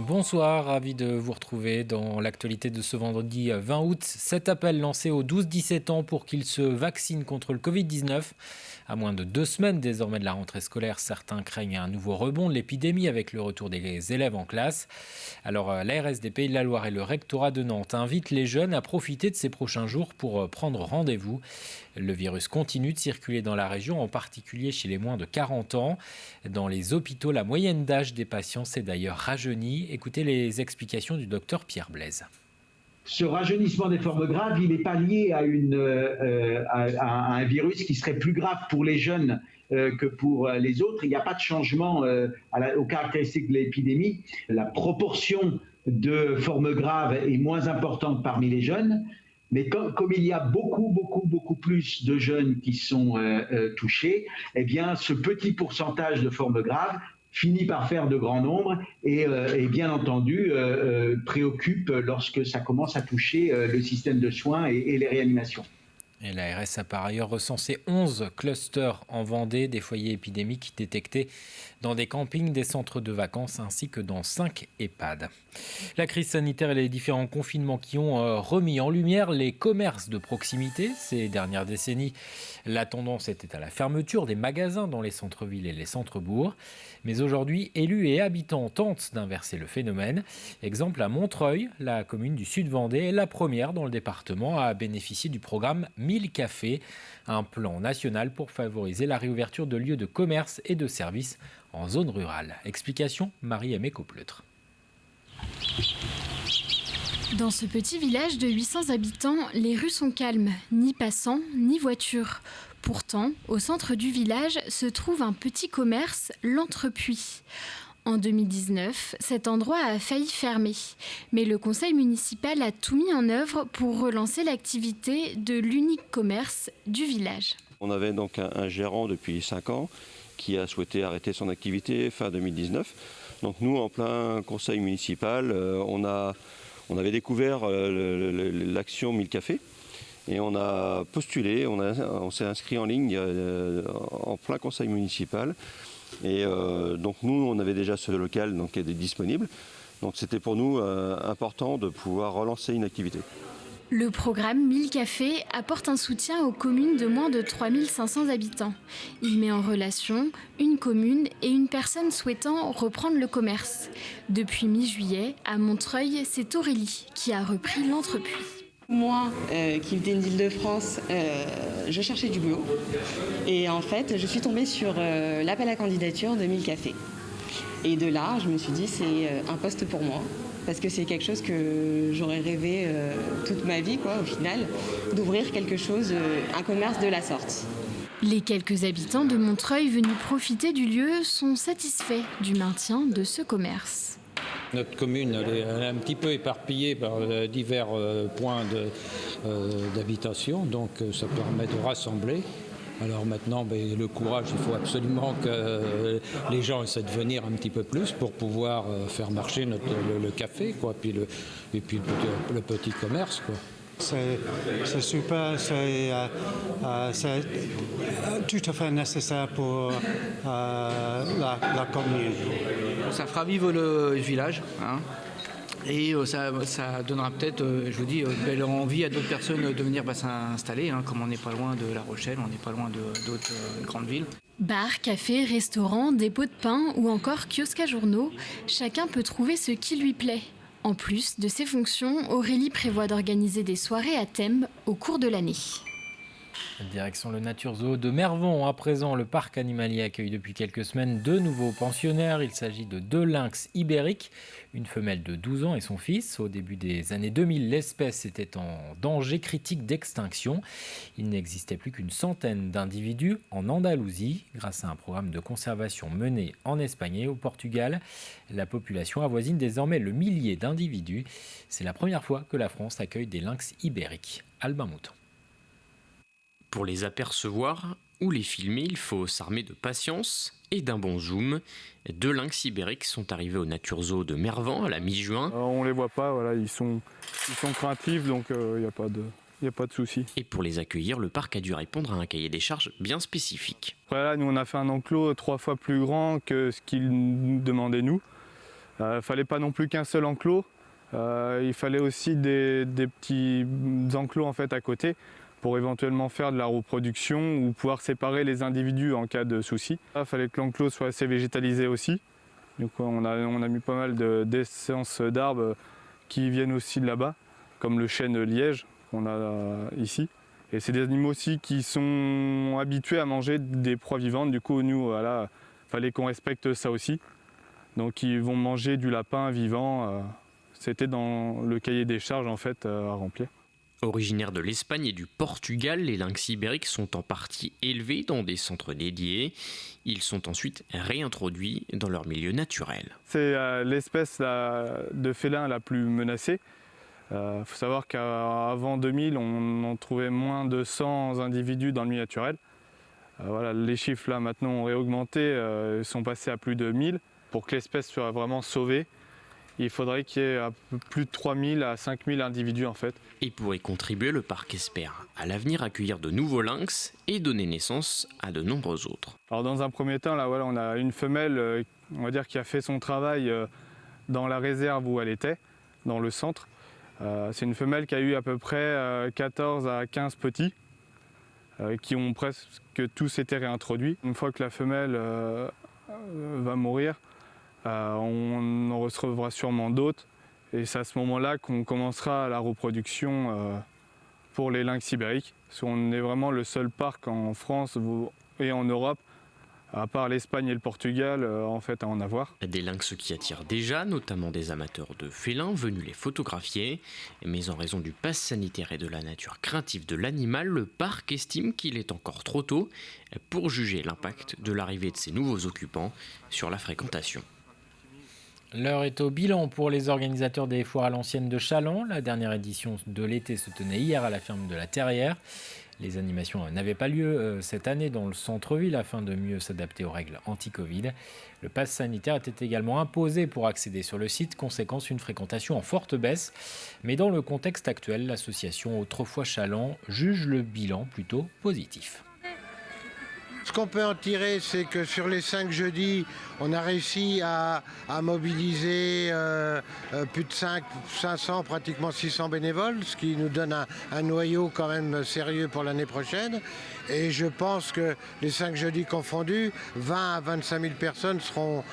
Bonsoir, ravi de vous retrouver dans l'actualité de ce vendredi 20 août. Cet appel lancé aux 12-17 ans pour qu'ils se vaccinent contre le Covid-19. À moins de 2 semaines désormais de la rentrée scolaire, certains craignent un nouveau rebond de l'épidémie avec le retour des élèves en classe. Alors l'ARS des Pays de la Loire et le rectorat de Nantes invitent les jeunes à profiter de ces prochains jours pour prendre rendez-vous. Le virus continue de circuler dans la région, en particulier chez les moins de 40 ans. Dans les hôpitaux, la moyenne d'âge des patients s'est d'ailleurs rajeunie. Écoutez les explications du docteur Pierre Blaise. Ce rajeunissement des formes graves, il n'est pas lié à un virus qui serait plus grave pour les jeunes que pour les autres. Il n'y a pas de changement aux caractéristiques de l'épidémie. La proportion de formes graves est moins importante parmi les jeunes. Mais comme il y a beaucoup plus de jeunes qui sont touchés, eh bien, ce petit pourcentage de formes graves finit par faire de grands nombres et bien entendu préoccupe lorsque ça commence à toucher le système de soins et les réanimations. Et l'ARS a par ailleurs recensé 11 clusters en Vendée, des foyers épidémiques détectés dans des campings, des centres de vacances ainsi que dans 5 EHPAD. La crise sanitaire et les différents confinements qui ont remis en lumière les commerces de proximité. Ces dernières décennies, la tendance était à la fermeture des magasins dans les centres-villes et les centres-bourgs. Mais aujourd'hui, élus et habitants tentent d'inverser le phénomène. Exemple à Montreuil, la commune du Sud-Vendée est la première dans le département à bénéficier du programme 1000 cafés, un plan national pour favoriser la réouverture de lieux de commerce et de services en zone rurale. Explication, Marie-Aimée Coppleutre. Dans ce petit village de 800 habitants, les rues sont calmes, ni passants, ni voitures. Pourtant, au centre du village se trouve un petit commerce, l'Entrepuis. En 2019, cet endroit a failli fermer, mais le conseil municipal a tout mis en œuvre pour relancer l'activité de l'unique commerce du village. On avait donc un gérant depuis 5 ans qui a souhaité arrêter son activité fin 2019. Donc nous, en plein conseil municipal, on avait découvert l'action 1000 cafés. Et on a postulé, on s'est inscrit en ligne en plein conseil municipal. Et donc nous, on avait déjà ce local qui était disponible. Donc c'était pour nous important de pouvoir relancer une activité. Le programme 1000 cafés apporte un soutien aux communes de moins de 3500 habitants. Il met en relation une commune et une personne souhaitant reprendre le commerce. Depuis mi-juillet, à Montreuil, c'est Aurélie qui a repris l'Entrepuis. Moi, qui venais d'Île-de-France, je cherchais du boulot. Et en fait, je suis tombée sur l'appel à candidature de 1000 cafés. Et de là, je me suis dit, c'est un poste pour moi. Parce que c'est quelque chose que j'aurais rêvé toute ma vie, au final, d'ouvrir quelque chose, un commerce de la sorte. Les quelques habitants de Montreuil venus profiter du lieu sont satisfaits du maintien de ce commerce. Notre commune elle est un petit peu éparpillée par divers points d'habitation, donc ça permet de rassembler. Alors maintenant, le courage, il faut absolument que les gens essaient de venir un petit peu plus pour pouvoir faire marcher le café, puis le petit commerce, quoi. C'est super, c'est tout à fait nécessaire pour la commune. Ça fera vivre le village, hein. Et ça donnera peut-être, je vous dis, belle envie à d'autres personnes de venir s'installer, hein, comme on n'est pas loin de La Rochelle, on n'est pas loin d'autres grandes villes. Bars, cafés, restaurants, dépôts de pain ou encore kiosques à journaux, chacun peut trouver ce qui lui plaît. En plus de ses fonctions, Aurélie prévoit d'organiser des soirées à thème au cours de l'année. Direction le Nature Zoo de Mervon. À présent, le parc animalier accueille depuis quelques semaines 2 nouveaux pensionnaires. Il s'agit de 2 lynx ibériques, une femelle de 12 ans et son fils. Au début des années 2000, l'espèce était en danger critique d'extinction. Il n'existait plus qu'une centaine d'individus en Andalousie. Grâce à un programme de conservation mené en Espagne et au Portugal, la population avoisine désormais le millier d'individus. C'est la première fois que la France accueille des lynx ibériques. Albin Mouton. Pour les apercevoir ou les filmer, il faut s'armer de patience et d'un bon zoom. 2 lynx ibériques sont arrivés au Nature Zoo de Mervent à la mi-juin. On les voit pas, voilà, ils sont craintifs, donc il n'y a pas de souci. Et pour les accueillir, le parc a dû répondre à un cahier des charges bien spécifique. Voilà, nous on a fait un enclos 3 fois plus grand que ce qu'ils nous demandaient nous. Fallait pas non plus qu'un seul enclos. Il fallait aussi des petits enclos en fait à côté pour éventuellement faire de la reproduction ou pouvoir séparer les individus en cas de souci. Il fallait que l'enclos soit assez végétalisé aussi. Donc on a mis pas mal d'essences d'arbres qui viennent aussi de là-bas, comme le chêne liège qu'on a ici. Et c'est des animaux aussi qui sont habitués à manger des proies vivantes. Du coup, nous, voilà, fallait qu'on respecte ça aussi. Donc ils vont manger du lapin vivant. C'était dans le cahier des charges en fait à remplir. Originaires de l'Espagne et du Portugal, les lynx ibériques sont en partie élevés dans des centres dédiés. Ils sont ensuite réintroduits dans leur milieu naturel. C'est l'espèce de félin la plus menacée. Faut savoir qu'avant 2000, on en trouvait moins de 100 individus dans le milieu naturel. Voilà, les chiffres là maintenant ont réaugmenté, sont passés à plus de 1000. Pour que l'espèce soit vraiment sauvée, il faudrait qu'il y ait plus de 3000 à 5000 individus en fait. Et pour y contribuer, le parc espère à l'avenir accueillir de nouveaux lynx et donner naissance à de nombreux autres. Alors dans un premier temps, là, voilà, on a une femelle on va dire, qui a fait son travail dans la réserve où elle était, dans le centre. C'est une femelle qui a eu à peu près 14 à 15 petits qui ont presque tous été réintroduits. Une fois que la femelle va mourir, on en recevra sûrement d'autres et c'est à ce moment-là qu'on commencera la reproduction pour les lynx ibériques. Parce qu'on est vraiment le seul parc en France et en Europe, à part l'Espagne et le Portugal, en fait, à en avoir. Des lynx qui attirent déjà, notamment des amateurs de félins venus les photographier. Mais en raison du pass sanitaire et de la nature craintive de l'animal, le parc estime qu'il est encore trop tôt pour juger l'impact de l'arrivée de ces nouveaux occupants sur la fréquentation. L'heure est au bilan pour les organisateurs des foires à l'ancienne de Challans. La dernière édition de l'été se tenait hier à la ferme de la Terrière. Les animations n'avaient pas lieu cette année dans le centre-ville afin de mieux s'adapter aux règles anti-Covid. Le pass sanitaire était également imposé pour accéder sur le site, conséquence une fréquentation en forte baisse. Mais dans le contexte actuel, l'association Autrefois Challans juge le bilan plutôt positif. Ce qu'on peut en tirer, c'est que sur les 5 jeudis, on a réussi à mobiliser plus de 500, pratiquement 600 bénévoles, ce qui nous donne un noyau quand même sérieux pour l'année prochaine. Et je pense que les 5 jeudis confondus, 20 à 25 000 personnes seront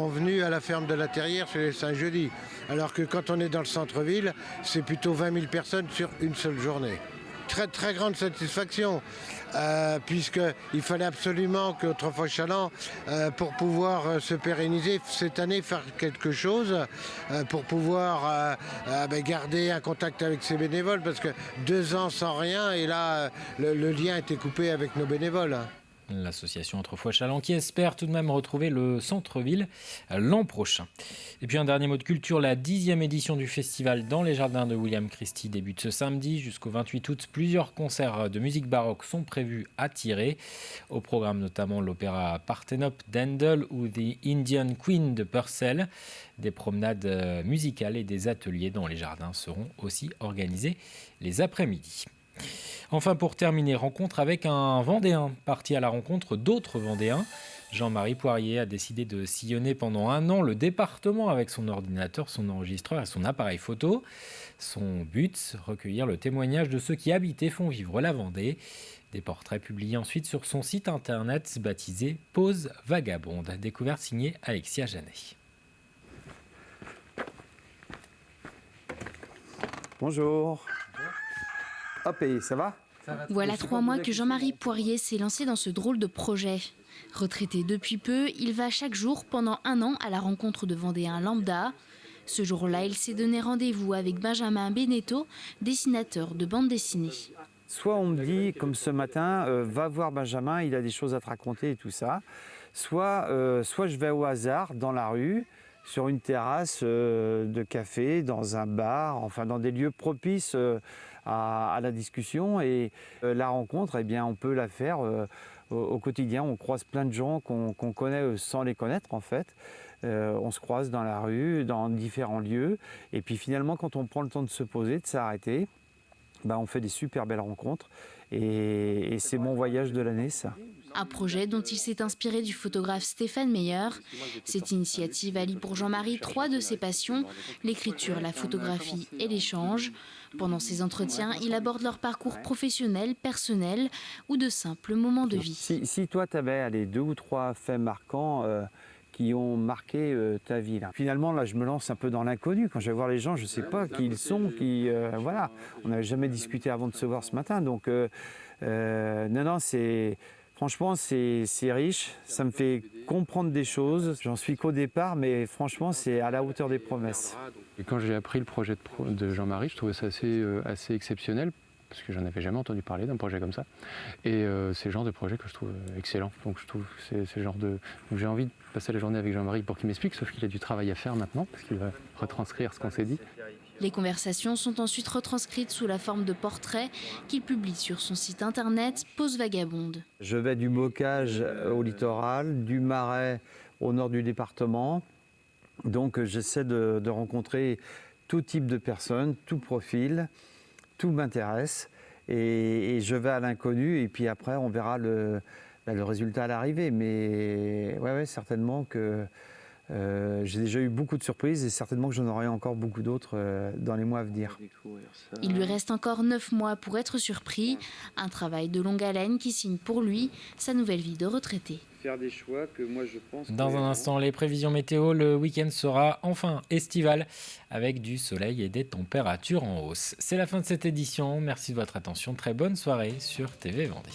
venues à la ferme de la Terrière sur les 5 jeudis. Alors que quand on est dans le centre-ville, c'est plutôt 20 000 personnes sur une seule journée. Très, très grande satisfaction, puisqu'il fallait absolument qu'Autrefois Challans, pour pouvoir se pérenniser cette année, faire quelque chose, pour pouvoir garder un contact avec ses bénévoles, parce que 2 ans sans rien, et là, le lien était coupé avec nos bénévoles. L'association Autrefois Challans qui espère tout de même retrouver le centre-ville l'an prochain. Et puis un dernier mot de culture, la 10e édition du festival dans les jardins de William Christie débute ce samedi jusqu'au 28 août. Plusieurs concerts de musique baroque sont prévus à tirer. Au programme notamment l'opéra Parthénope d'Handel ou The Indian Queen de Purcell. Des promenades musicales et des ateliers dans les jardins seront aussi organisés les après-midi. Enfin, pour terminer, rencontre avec un Vendéen, parti à la rencontre d'autres Vendéens. Jean-Marie Poirier a décidé de sillonner pendant 1 an le département avec son ordinateur, son enregistreur et son appareil photo. Son but, recueillir le témoignage de ceux qui habitent et font vivre la Vendée. Des portraits publiés ensuite sur son site internet baptisé Pause Vagabonde. Découverte signée Alexia Janet. Bonjour. Hop, et ça va ? Voilà 3 mois que Jean-Marie Poirier s'est lancé dans ce drôle de projet. Retraité depuis peu, il va chaque jour pendant 1 an à la rencontre de Vendéens lambda. Ce jour-là, il s'est donné rendez-vous avec Benjamin Beneteau, dessinateur de bande dessinée. Soit on me dit, comme ce matin, va voir Benjamin, il a des choses à te raconter et tout ça. Soit je vais au hasard dans la rue, sur une terrasse de café, dans un bar, enfin dans des lieux propices à la discussion. Et la rencontre, eh bien, on peut la faire au quotidien. On croise plein de gens qu'on connaît sans les connaître en fait. On se croise dans la rue, dans différents lieux. Et puis finalement, quand on prend le temps de se poser, de s'arrêter, on fait des super belles rencontres. Et c'est mon voyage de l'année, ça. Un projet dont il s'est inspiré du photographe Stéphane Meyer. Cette initiative allie pour Jean-Marie 3 de ses passions, l'écriture, la photographie et l'échange. Pendant ces entretiens, il aborde leur parcours professionnel, personnel ou de simples moments de vie. Si toi, tu avais 2 ou 3 faits marquants qui ont marqué ta vie. Là. Finalement, là, je me lance un peu dans l'inconnu. Quand je vais voir les gens, je ne sais pas qui ils sont. Voilà. On n'avait jamais discuté avant de se voir ce matin. Donc, non, c'est... Franchement, c'est riche, ça me fait comprendre des choses. J'en suis qu'au départ, mais franchement, c'est à la hauteur des promesses. Et quand j'ai appris le projet de Jean-Marie, je trouvais ça assez exceptionnel, parce que j'en avais jamais entendu parler d'un projet comme ça. Et c'est le genre de projet que je trouve excellent. Donc je trouve que c'est le genre de... Donc j'ai envie de passer la journée avec Jean-Marie pour qu'il m'explique, sauf qu'il a du travail à faire maintenant, parce qu'il va retranscrire ce qu'on s'est dit. Les conversations sont ensuite retranscrites sous la forme de portraits qu'il publie sur son site internet Pause Vagabonde. Je vais du bocage au littoral, du Marais au nord du département. Donc j'essaie de rencontrer tout type de personnes, tout profil, tout m'intéresse. Et je vais à l'inconnu et puis après on verra le résultat à l'arrivée. Mais ouais, certainement que... j'ai déjà eu beaucoup de surprises et certainement que j'en aurai encore beaucoup d'autres dans les mois à venir. Il lui reste encore 9 mois pour être surpris. Un travail de longue haleine qui signe pour lui sa nouvelle vie de retraité. Faire des choix que moi je pense... Dans un instant, les prévisions météo. Le week-end sera enfin estival avec du soleil et des températures en hausse. C'est la fin de cette édition. Merci de votre attention. Très bonne soirée sur TV Vendée.